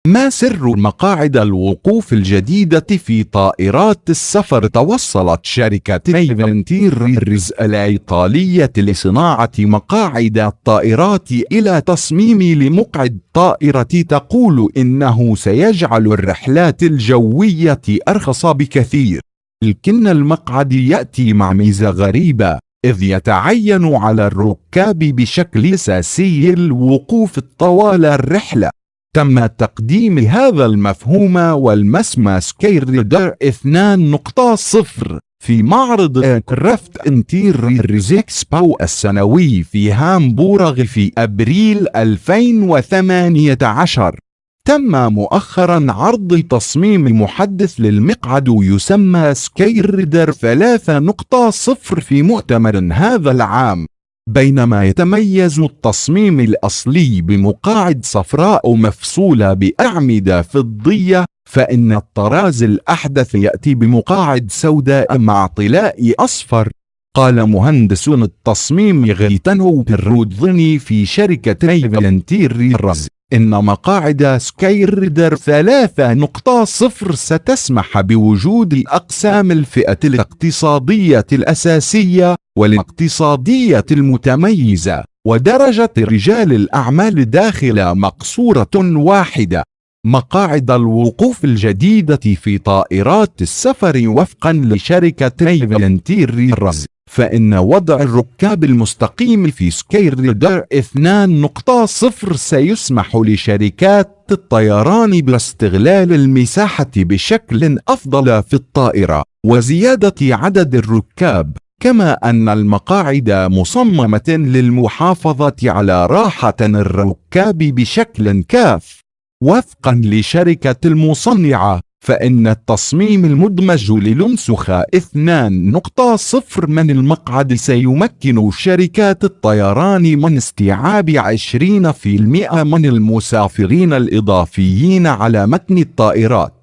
ما سر مقاعد الوقوف الجديدة في طائرات السفر؟ توصلت شركة ايفنتيرز الإيطالية لصناعة مقاعد الطائرات إلى تصميم لمقعد طائرة تقول إنه سيجعل الرحلات الجوية أرخص بكثير، لكن المقعد يأتي مع ميزة غريبة، إذ يتعين على الركاب بشكل أساسي الوقوف طوال الرحلة. تم تقديم هذا المفهوم والمسمى سكايريدر 2.0 في معرض ايركرافت انتيريرز اكسبو السنوي في هامبورغ في أبريل 2018. تم مؤخرا عرض تصميم محدث للمقعد يسمى سكايريدر 3.0 في مؤتمر هذا العام. بينما يتميز التصميم الأصلي بمقاعد صفراء مفصولة بأعمدة فضية، فإن الطراز الأحدث يأتي بمقاعد سوداء مع طلاء أصفر. قال مهندس التصميم غيتانو بيرودزيني في شركة ايفنتيريرز إن مقاعد سكايريدر 3.0 ستسمح بوجود أقسام الفئة الاقتصادية الأساسية والاقتصادية المتميزة ودرجة رجال الأعمال داخل مقصورة واحدة. مقاعد الوقوف الجديدة في طائرات السفر وفقا لشركة ايفنتيريرز، فإن وضع الركاب المستقيم في سكايريدر 2.0 سيسمح لشركات الطيران باستغلال المساحة بشكل أفضل في الطائرة وزيادة عدد الركاب، كما أن المقاعد مصممة للمحافظة على راحة الركاب بشكل كاف. وفقا لشركة المصنعة، فإن التصميم المدمج للنسخ 2.0 من المقعد سيمكن شركات الطيران من استيعاب 20% من المسافرين الإضافيين على متن الطائرات،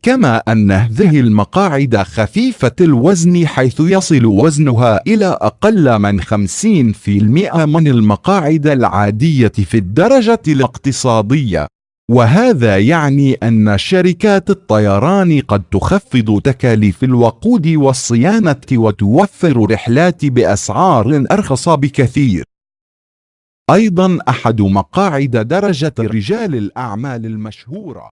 كما أن هذه المقاعد خفيفة الوزن حيث يصل وزنها إلى أقل من 50% من المقاعد العادية في الدرجة الاقتصادية. وهذا يعني أن شركات الطيران قد تخفض تكاليف الوقود والصيانة وتوفر رحلات بأسعار أرخص بكثير. أيضا أحد مقاعد درجة رجال الأعمال المشهورة